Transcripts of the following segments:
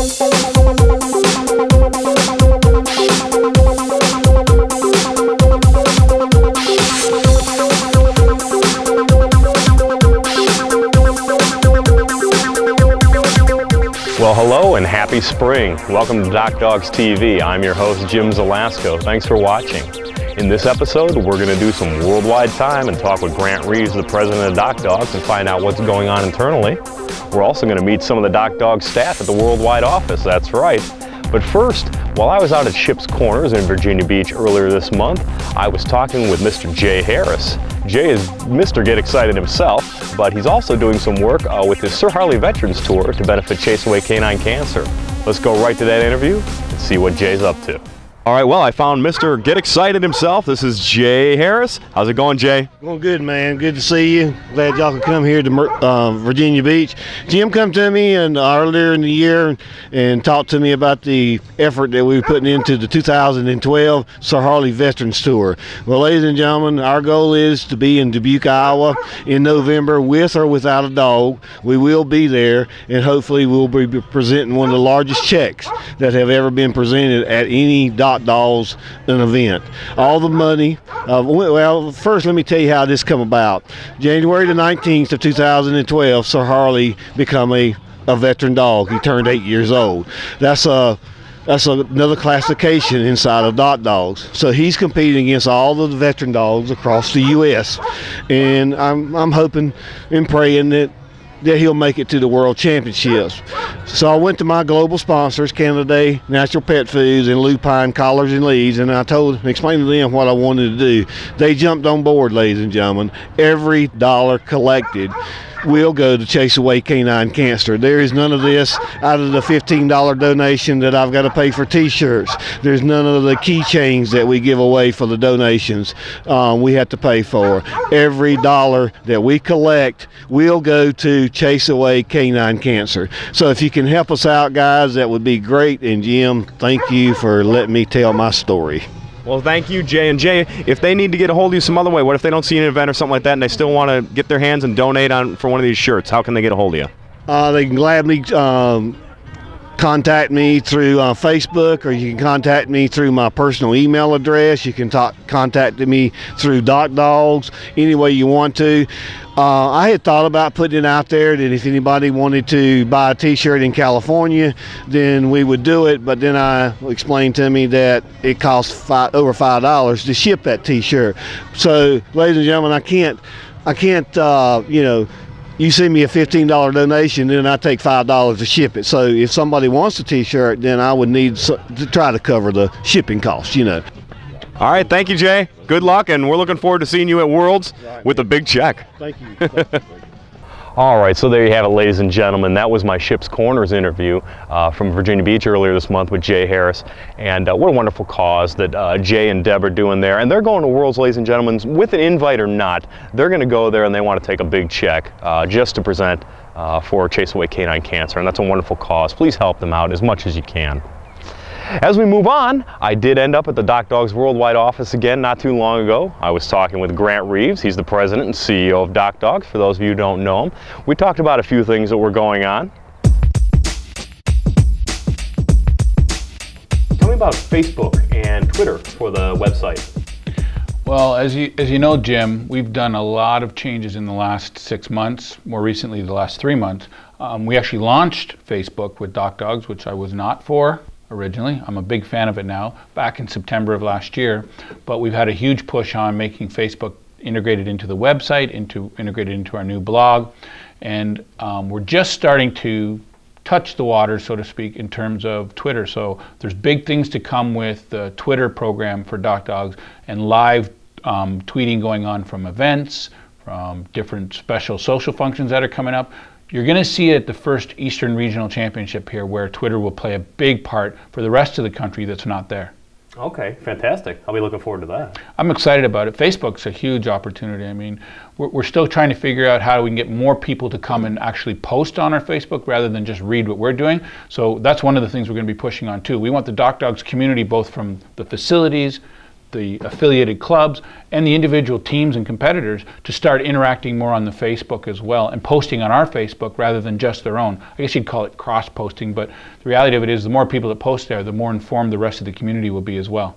Well, hello and happy spring. Welcome to DockDogs TV. I'm your host, Jim Zelasco. Thanks for watching. In this episode, we're going to do some worldwide time and talk with Grant Reeves, the president of DockDogs, and find out what's going on internally. We're also going to meet some of the DockDogs staff at the worldwide office. That's right. But first, while I was out at Ship's Corners in Virginia Beach earlier this month, I was talking with Mr. Jay Harris. Jay is Mr. Get Excited himself, but he's also doing some work with his Sir Harley Veterans Tour to benefit Chase Away Canine Cancer. Let's go right to that interview and see what Jay's up to. All right, well, I found Mr. Get Excited himself. This is Jay Harris. How's it going, Jay? Going good, man. Good to see you. Glad y'all could come here to Virginia Beach. Jim come to me earlier in the year and talked to me about the effort that we were putting into the 2012 Sir Harley Veterans Tour. Well, ladies and gentlemen, our goal is to be in Dubuque, Iowa in November with or without a dog. We will be there, and hopefully we'll be presenting one of the largest checks that have ever been presented at any DockDogs an event. All the money, well, first let me tell you how this come about. January the 19th of 2012, Sir Harley become a veteran dog. He turned 8 years old. That's another classification inside of DockDogs. So he's competing against all of the veteran dogs across the U.S. And I'm hoping and praying that he'll make it to the World Championships. So I went to my global sponsors, Canada Day, Natural Pet Foods, and Lupine Collars and Leads, and I explained to them what I wanted to do. They jumped on board, ladies and gentlemen. Every dollar collected will go to Chase Away Canine Cancer. There is none of this out of the $15 donation that I've got to pay for t-shirts. There's none of the keychains that we give away for the donations we have to pay for. Every dollar that we collect will go to Chase Away Canine Cancer. So if you can help us out, guys, that would be great. And Jim, thank you for letting me tell my story. Well, thank you, Jay. And Jay, if they need to get a hold of you some other way, what if they don't see an event or something like that and they still want to get their hands and donate for one of these shirts? How can they get a hold of you? They can gladly contact me through Facebook, or you can contact me through my personal email address. You can contact me through DockDogs, any way you want to. I had thought about putting it out there that if anybody wanted to buy a t-shirt in California, then we would do it, but then I explained to me that it costs over $5 to ship that t-shirt. So, ladies and gentlemen, I can't, you know, you send me a $15 donation, then I take $5 to ship it. So if somebody wants a t-shirt, then I would need to try to cover the shipping costs, you know. All right, thank you, Jay. Good luck, and we're looking forward to seeing you at Worlds with a big check. Thank you. All right, so there you have it, ladies and gentlemen. That was my Ship's Corners interview from Virginia Beach earlier this month with Jay Harris. And what a wonderful cause that Jay and Deb are doing there. And they're going to Worlds, ladies and gentlemen, with an invite or not. They're going to go there and they want to take a big check just to present for Chase Away Canine Cancer. And that's a wonderful cause. Please help them out as much as you can. As we move on, I did end up at the DockDogs Worldwide office again not too long ago. I was talking with Grant Reeves. He's the president and CEO of DockDogs, for those of you who don't know him. We talked about a few things that were going on. Tell me about Facebook and Twitter for the website. Well, as you know, Jim, we've done a lot of changes in the last 6 months, more recently the last 3 months. We actually launched Facebook with DockDogs, which I was not for originally. I'm a big fan of it now, back in September of last year. But we've had a huge push on making Facebook integrated into the website, integrated into our new blog. And we're just starting to touch the water, so to speak, in terms of Twitter. So there's big things to come with the Twitter program for DockDogs and live tweeting going on from events, from different special social functions that are coming up. You're going to see it at the first Eastern Regional Championship here, where Twitter will play a big part for the rest of the country that's not there. Okay, fantastic. I'll be looking forward to that. I'm excited about it. Facebook's a huge opportunity. I mean, we're still trying to figure out how we can get more people to come and actually post on our Facebook rather than just read what we're doing. So that's one of the things we're going to be pushing on too. We want the DockDogs community, both from the facilities, the affiliated clubs and the individual teams and competitors to start interacting more on the Facebook as well and posting on our Facebook rather than just their own. I guess you'd call it cross-posting, but the reality of it is the more people that post there, the more informed the rest of the community will be as well.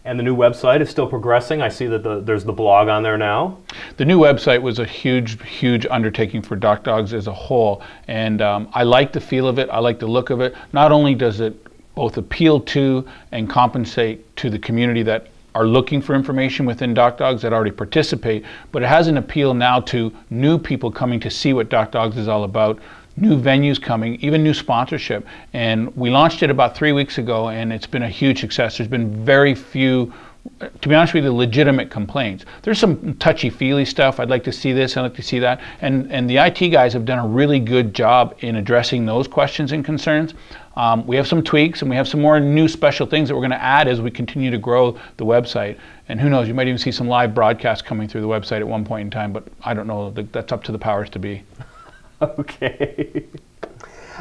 And the new website is still progressing. I see that there's the blog on there now. The new website was a huge undertaking for DockDogs as a whole, and I like the feel of it. I like the look of it. Not only does it both appeal to and compensate to the community that are looking for information within DockDogs that already participate, but it has an appeal now to new people coming to see what DockDogs is all about, new venues coming, even new sponsorship. And we launched it about 3 weeks ago, and it's been a huge success. There's been very few, to be honest with you, legitimate complaints. There's some touchy-feely stuff. I'd like to see this, I'd like to see that. And the IT guys have done a really good job in addressing those questions and concerns. We have some tweaks, and we have some more new special things that we're going to add as we continue to grow the website. And who knows, you might even see some live broadcasts coming through the website at one point in time, but I don't know. That's up to the powers to be. Okay.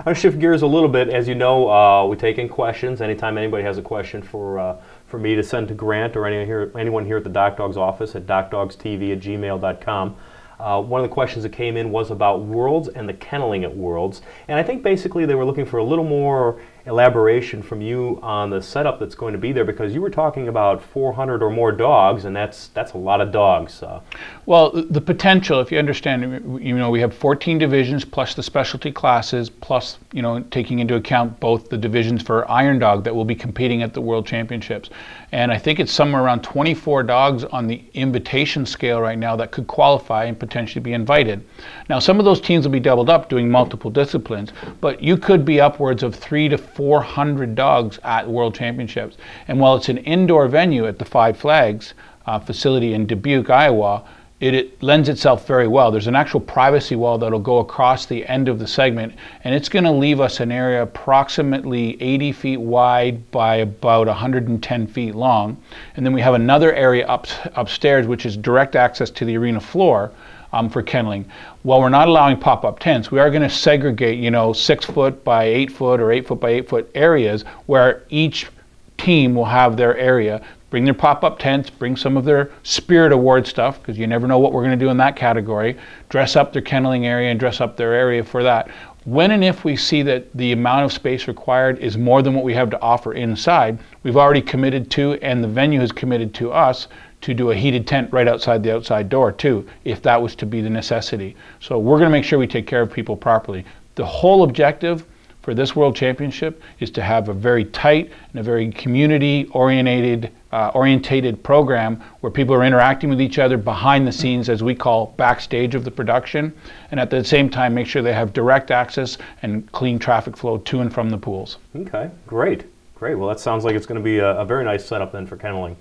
I'll shift gears a little bit. As you know, we take in questions. Anytime anybody has a question for me to send to Grant or anyone here at the DockDogs office at DockDogsTV@gmail.com. One of the questions that came in was about Worlds and the kenneling at Worlds. And I think basically they were looking for a little more elaboration from you on the setup that's going to be there, because you were talking about 400 or more dogs, and that's a lot of dogs. Well, the potential, if you understand, we have 14 divisions plus the specialty classes, plus, taking into account both the divisions for Iron Dog that will be competing at the World Championships. And I think it's somewhere around 24 dogs on the invitation scale right now that could qualify and potentially be invited. Now, some of those teams will be doubled up doing multiple disciplines, but you could be upwards of 300 to 400 dogs at World Championships. And while it's an indoor venue at the Five Flags facility in Dubuque, Iowa, it lends itself very well. There's an actual privacy wall that'll go across the end of the segment, and it's going to leave us an area approximately 80 feet wide by about 110 feet long. And then we have another area upstairs, which is direct access to the arena floor for kenneling. While we're not allowing pop-up tents, we are going to segregate, 6 foot by 8 foot or 8 foot by 8 foot areas where each team will have their area. Bring their pop-up tents, bring some of their Spirit Award stuff, because you never know what we're going to do in that category. Dress up their kenneling area and dress up their area for that. When and if we see that the amount of space required is more than what we have to offer inside, we've already committed to, and the venue has committed to us, to do a heated tent right outside the outside door too, if that was to be the necessity. So we're going to make sure we take care of people properly. The whole objective for this World Championship is to have a very tight and a very community-oriented program where people are interacting with each other behind the scenes, as we call backstage of the production, and at the same time make sure they have direct access and clean traffic flow to and from the pools. Okay, great. Well, that sounds like it's going to be a very nice setup then for kenneling.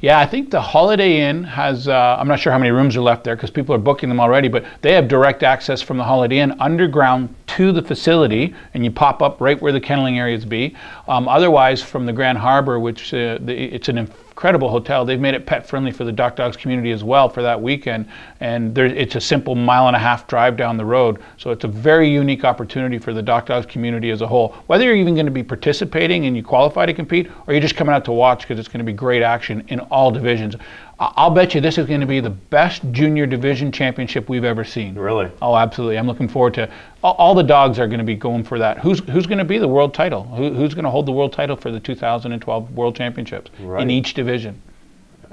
Yeah, I think the Holiday Inn has, I'm not sure how many rooms are left there because people are booking them already, but they have direct access from the Holiday Inn underground to the facility, and you pop up right where the kenneling areas be. Otherwise, from the Grand Harbor, which it's an incredible hotel, they've made it pet friendly for the DockDogs community as well for that weekend, and it's a simple 1.5 mile drive down the road. So it's a very unique opportunity for the DockDogs community as a whole. Whether you're even going to be participating and you qualify to compete, or you're just coming out to watch because it's going to be great action in all divisions. I'll bet you this is going to be the best junior division championship we've ever seen. Really? Oh, absolutely. I'm looking forward to all the dogs are going to be going for that. Who's going to be the world title? Who's going to hold the world title for the 2012 World Championships in each division?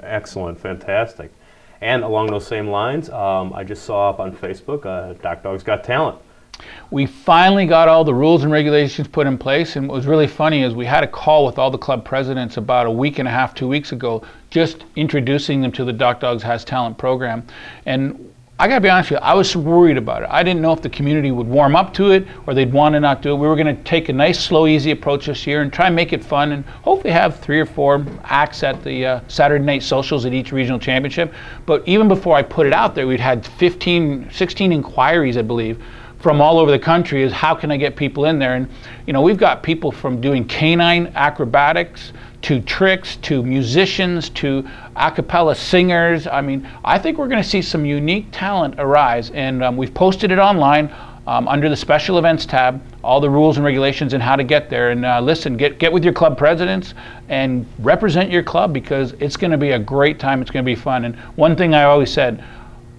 Excellent. Fantastic. And along those same lines, I just saw up on Facebook, DockDogs Got Talent. We finally got all the rules and regulations put in place, and what was really funny is we had a call with all the club presidents about 1.5 weeks, 2 weeks ago, just introducing them to the DockDogs Has Talent program. And I gotta be honest with you, I was worried about it. I didn't know if the community would warm up to it or they'd want to not do it. We were gonna take a nice, slow, easy approach this year and try and make it fun and hopefully have 3 or 4 acts at the Saturday night socials at each regional championship. But even before I put it out there, we'd had 16 inquiries, I believe, from all over the country is how can I get people in there. And we've got people from doing canine acrobatics to tricks to musicians to a cappella singers. I mean, I think we're going to see some unique talent arise, and we've posted it online. under the special events tab, all the rules and regulations and how to get there. And listen, get with your club presidents and represent your club, because it's going to be a great time. It's going to be fun. And one thing I always said,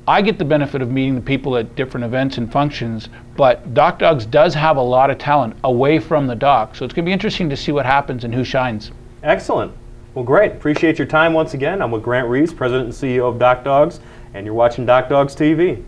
I get the benefit of meeting the people at different events and functions, but DockDogs does have a lot of talent away from the dock. So it's going to be interesting to see what happens and who shines. Excellent. Well, great. Appreciate your time once again. I'm with Grant Reeves, President and CEO of DockDogs, and you're watching DockDogs TV.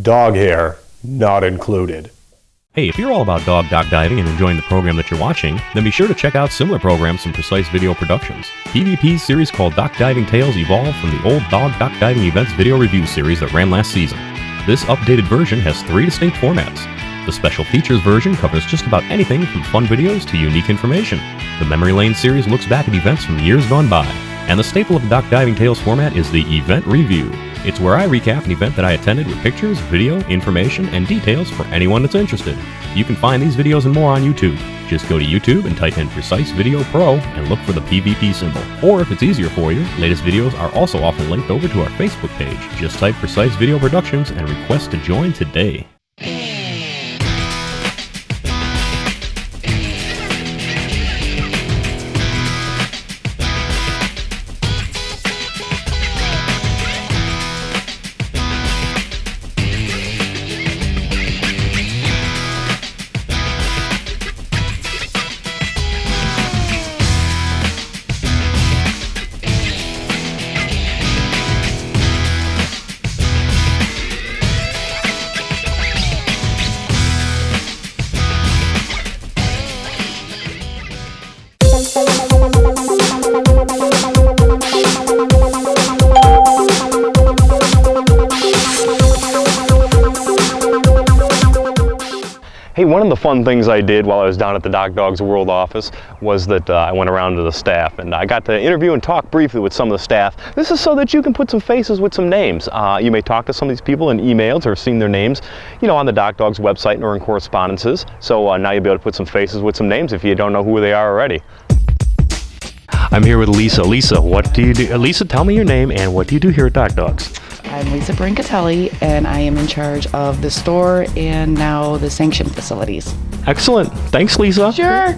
Dog hair not included. Hey, if you're all about dog dock diving and enjoying the program that you're watching, then be sure to check out similar programs from Precise Video Productions. PvP's series called Dock Diving Tales evolved from the old Dog Dock Diving Events video review series that ran last season. This updated version has 3 distinct formats. The Special Features version covers just about anything from fun videos to unique information. The Memory Lane series looks back at events from years gone by. And the staple of the Dock Diving Tales format is the Event Review. It's where I recap an event that I attended with pictures, video, information, and details for anyone that's interested. You can find these videos and more on YouTube. Just go to YouTube and type in Precise Video Pro and look for the PvP symbol. Or if it's easier for you, latest videos are also often linked over to our Facebook page. Just type Precise Video Productions and request to join today. Hey, one of the fun things I did while I was down at the DockDogs World office was that I went around to the staff and I got to interview and talk briefly with some of the staff. This is so that you can put some faces with some names. You may talk to some of these people in emails or seen their names, you know, on the DockDogs website or in correspondences. So now you'll be able to put some faces with some names if you don't know who they are already. I'm here with Lisa. Lisa, what do you do? Lisa, tell me your name and what do you do here at DockDogs? I'm Lisa Brincatelli, and I am in charge of the store and now the sanctioned facilities. Excellent. Thanks, Lisa. Sure.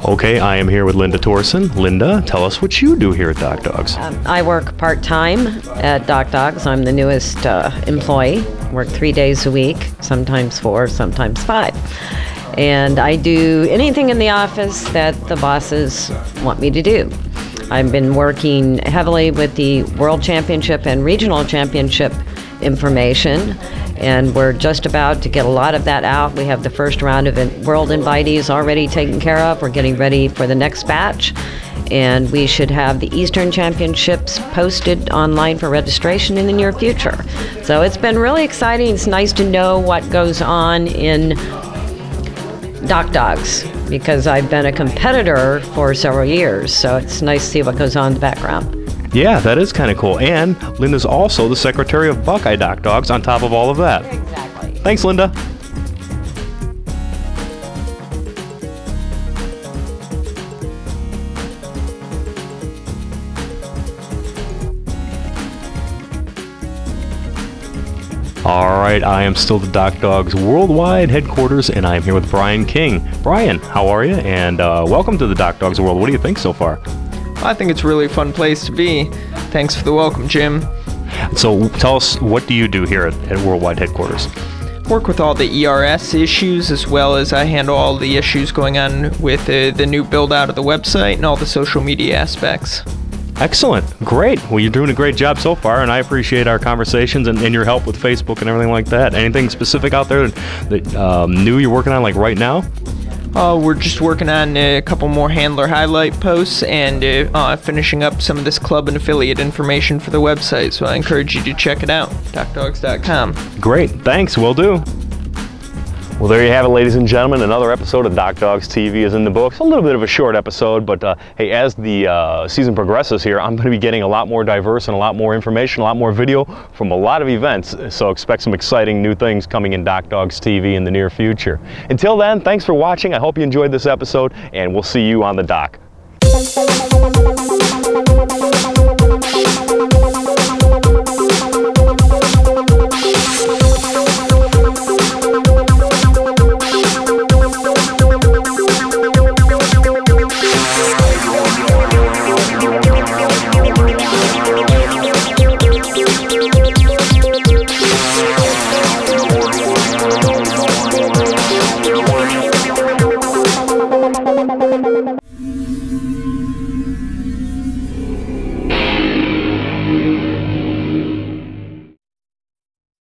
Okay, I am here with Linda Torson. Linda, tell us what you do here at DockDogs. I work part-time at DockDogs. I'm the newest employee. Work 3 days a week, sometimes 4, sometimes 5. And I do anything in the office that the bosses want me to do. I've been working heavily with the World Championship and Regional Championship information, and we're just about to get a lot of that out. We have the first round of World invitees already taken care of. We're getting ready for the next batch, and we should have the Eastern Championships posted online for registration in the near future. So it's been really exciting. It's nice to know what goes on in DockDogs, because I've been a competitor for several years, so it's nice to see what goes on in the background. Yeah, that is kind of cool. And Linda's also the secretary of Buckeye Dock Dogs on top of all of that. Exactly. Thanks, Linda. All right, I am still the DockDogs worldwide headquarters, and I'm here with Brian King. Brian, how are you? And welcome to the DockDogs world. What do you think so far? I think it's a really fun place to be. Thanks for the welcome, Jim. So tell us, what do you do here at worldwide headquarters? Work with all the ERS issues, as well as I handle all the issues going on with the new build out of the website and all the social media aspects. Excellent. Great. Well, you're doing a great job so far, and I appreciate our conversations and your help with Facebook and everything like that. Anything specific out there that new you're working on, like right now? We're just working on a couple more handler highlight posts and finishing up some of this club and affiliate information for the website, so I encourage you to check it out, DockDogs.com. Great. Thanks. Will do. Well, there you have it, ladies and gentlemen. Another episode of DockDogs TV is in the books. A little bit of a short episode, but hey, as the season progresses here, I'm going to be getting a lot more diverse and a lot more information, a lot more video from a lot of events. So expect some exciting new things coming in DockDogs TV in the near future. Until then, thanks for watching. I hope you enjoyed this episode, and we'll see you on the dock.